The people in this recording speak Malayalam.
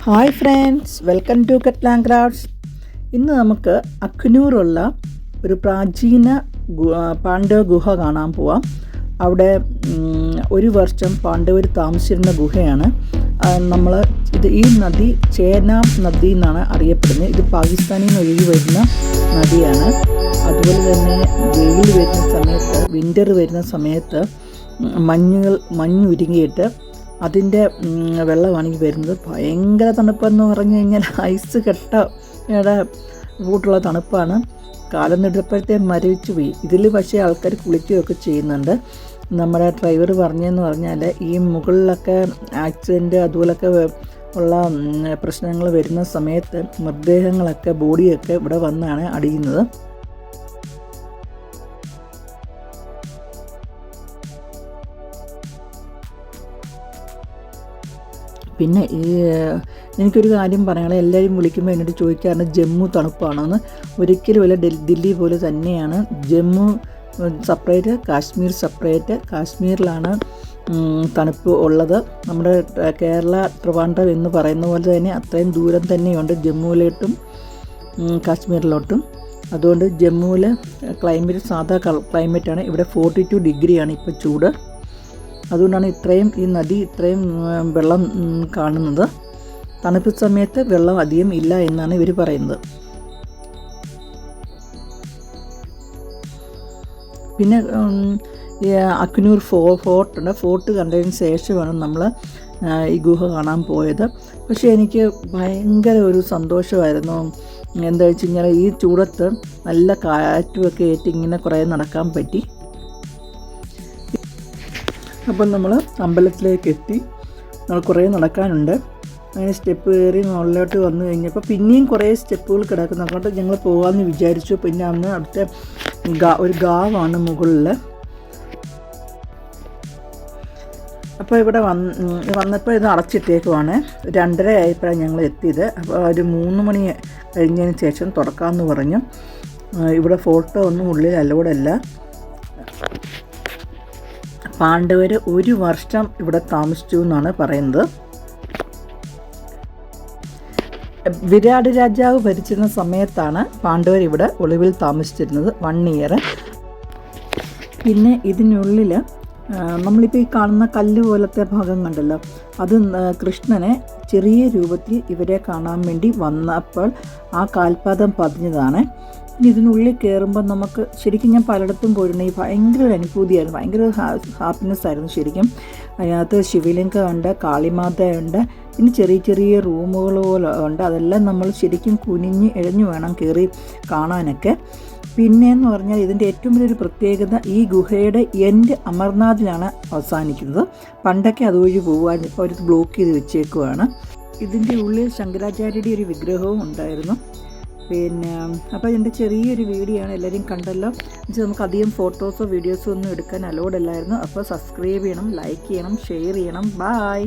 ഹായ് ഫ്രണ്ട്സ്, വെൽക്കം ടു കറ്റ്ലാൻ ക്രാഫ്റ്റ്സ്. ഇന്ന് നമുക്ക് അഖ്നൂറുള്ള ഒരു പ്രാചീന പാണ്ഡവ ഗുഹ കാണാൻ പോവാം. അവിടെ ഒരു വർഷം പാണ്ഡവർ താമസിച്ചിരുന്ന ഗുഹയാണ്. ഈ നദി ചേനാം നദി എന്നാണ് അറിയപ്പെടുന്നത്. ഇത് പാകിസ്ഥാനിൽ നിന്ന് ഒഴുകി വരുന്ന നദിയാണ്. അതുപോലെ തന്നെ വെയിൽ വരുന്ന സമയത്ത്, വിൻ്റർ വരുന്ന സമയത്ത് മഞ്ഞുരുങ്ങിയിട്ട് അതിൻ്റെ വെള്ളമാണെങ്കിൽ വരുന്നത് ഭയങ്കര തണുപ്പെന്ന് പറഞ്ഞു കഴിഞ്ഞാൽ ഐസ് കെട്ടയുടെ കൂട്ടുള്ള തണുപ്പാണ്. കാലം നിടുപ്പോഴത്തെ മരവിച്ച് പോയി. ഇതിൽ പക്ഷേ ആൾക്കാർ കുളിക്കുകയൊക്കെ ചെയ്യുന്നുണ്ട്. നമ്മുടെ ഡ്രൈവർ പറഞ്ഞതെന്ന് പറഞ്ഞാൽ ഈ മുകളിലൊക്കെ ആക്സിഡൻറ്റ് അതുപോലൊക്കെ ഉള്ള പ്രശ്നങ്ങൾ വരുന്ന സമയത്ത് മൃതദേഹങ്ങളൊക്കെ ബോഡിയൊക്കെ ഇവിടെ വന്നാണ് അടിയുന്നത്. പിന്നെ എനിക്കൊരു കാര്യം പറയാനുള്ളത്, എല്ലാവരും വിളിക്കുമ്പോൾ എന്നോട് ചോദിക്കാറുണ്ട് ജമ്മു തണുപ്പാണോന്ന്. ഒരിക്കലുമല്ല, ദില്ലി പോലെ തന്നെയാണ്. Jammu separate, Kashmir separate. കാശ്മീരിലാണ് തണുപ്പ് ഉള്ളത്. നമ്മുടെ കേരള ട്രിവാൻഡ്രം എന്ന് പറയുന്ന പോലെ തന്നെ അത്രയും ദൂരം തന്നെയുണ്ട് ജമ്മുവിലോട്ടും കാശ്മീരിലോട്ടും. അതുകൊണ്ട് ജമ്മുവിൽ ക്ലൈമറ്റ് സാധാ ക്ലൈമറ്റാണ്. ഇവിടെ 42 ഡിഗ്രിയാണ് ഇപ്പോൾ ചൂട്. അതുകൊണ്ടാണ് ഈ നദി ഇത്രയും വെള്ളം കാണുന്നത്. തണുപ്പ് സമയത്ത് വെള്ളം അധികം ഇല്ല എന്നാണ് ഇവർ പറയുന്നത്. പിന്നെ അഖ്നൂർ ഫോർട്ടുണ്ട്. ഫോർട്ട് കണ്ടതിന് ശേഷമാണ് നമ്മൾ ഈ ഗുഹ കാണാൻ പോയത്. പക്ഷേ എനിക്ക് ഭയങ്കര ഒരു സന്തോഷമായിരുന്നു. എന്താ വെച്ച് കഴിഞ്ഞാൽ ഈ ചൂടത്ത് നല്ല കാറ്റുമൊക്കെ ഏറ്റ് ഇങ്ങനെ കുറേ നടക്കാൻ പറ്റി. അപ്പം നമ്മൾ അമ്പലത്തിലേക്ക് എത്തി. നമ്മൾ കുറേ നടക്കാനുണ്ട്. അങ്ങനെ സ്റ്റെപ്പ് കയറി മുകളിലോട്ട് വന്നു കഴിഞ്ഞപ്പോൾ പിന്നെയും കുറേ സ്റ്റെപ്പുകൾ കിടക്കുന്നു. അങ്ങോട്ട് ഞങ്ങൾ പോകാമെന്ന് വിചാരിച്ചു. പിന്നെ അന്ന് അടുത്ത ഒരു ഗാവാണ് മുകളിൽ. അപ്പോൾ ഇവിടെ വന്നപ്പോൾ ഇത് അടച്ചിട്ടേക്കുവാണ്. 2:30 ആയപ്പോഴാണ് ഞങ്ങൾ എത്തിയത്. അപ്പോൾ ഒരു 3 മണി കഴിഞ്ഞതിന് ശേഷം തുറക്കാമെന്ന് പറഞ്ഞു. ഇവിടെ ഫോട്ടോ ഒന്നും ഉള്ളിൽ അലോഡല്ല. പാണ്ഡവർ 1 വർഷം ഇവിടെ താമസിച്ചു എന്നാണ് പറയുന്നത്. വിരാട് രാജാവ് ഭരിച്ചിരുന്ന സമയത്താണ് പാണ്ഡവർ ഇവിടെ ഒളിവിൽ താമസിച്ചിരുന്നത്, 1 ഇയർ. പിന്നെ ഇതിനുള്ളിൽ നമ്മളിപ്പോൾ ഈ കാണുന്ന കല്ല് പോലത്തെ ഭാഗം കണ്ടല്ലോ, അത് കൃഷ്ണനെ ചെറിയ രൂപത്തിൽ ഇവരെ കാണാൻ വേണ്ടി വന്നപ്പോൾ ആ കാൽപാദം പതിഞ്ഞതാണ്. ഇതിനുള്ളിൽ കയറുമ്പോൾ നമുക്ക് ശരിക്കും, ഞാൻ പലയിടത്തും പോയിട്ടുണ്ടെങ്കിൽ ഭയങ്കര ഒരു അനുഭൂതിയായിരുന്നു, ഭയങ്കര ഹാപ്പിനെസ് ആയിരുന്നു ശരിക്കും. അതിനകത്ത് ശിവലിംഗമുണ്ട്, കാളിമാതയുണ്ട്, പിന്നെ ചെറിയ ചെറിയ റൂമുകൾ പോലെ ഉണ്ട്. അതെല്ലാം നമ്മൾ ശരിക്കും കുനിഞ്ഞ് എഴഞ്ഞു വേണം കയറി കാണാനൊക്കെ. പിന്നെയെന്ന് പറഞ്ഞാൽ ഇതിൻ്റെ ഏറ്റവും വലിയൊരു പ്രത്യേകത, ഈ ഗുഹയുടെ എൻഡ് അമർനാഥിലാണ് അവസാനിക്കുന്നത്. പണ്ടൊക്കെ അതുവഴി പോകാൻ ഇപ്പോൾ അവർ ബ്ലോക്ക് ചെയ്ത് വെച്ചേക്കുവാണ്. ഇതിൻ്റെ ഉള്ളിൽ ശങ്കരാചാര്യയുടെ ഒരു വിഗ്രഹവും ഉണ്ടായിരുന്നു. പിന്നെ അപ്പോൾ എൻ്റെ ചെറിയൊരു വീഡിയോ ആണ്, എല്ലാവരും കണ്ടല്ലോ. നമുക്ക് അധികം ഫോട്ടോസോ വീഡിയോസോ ഒന്നും എടുക്കാൻ അലോഡ് അല്ലായിരുന്നു. അപ്പോൾ സബ്സ്ക്രൈബ് ചെയ്യണം, ലൈക്ക് ചെയ്യണം, ഷെയർ ചെയ്യണം. ബായ്.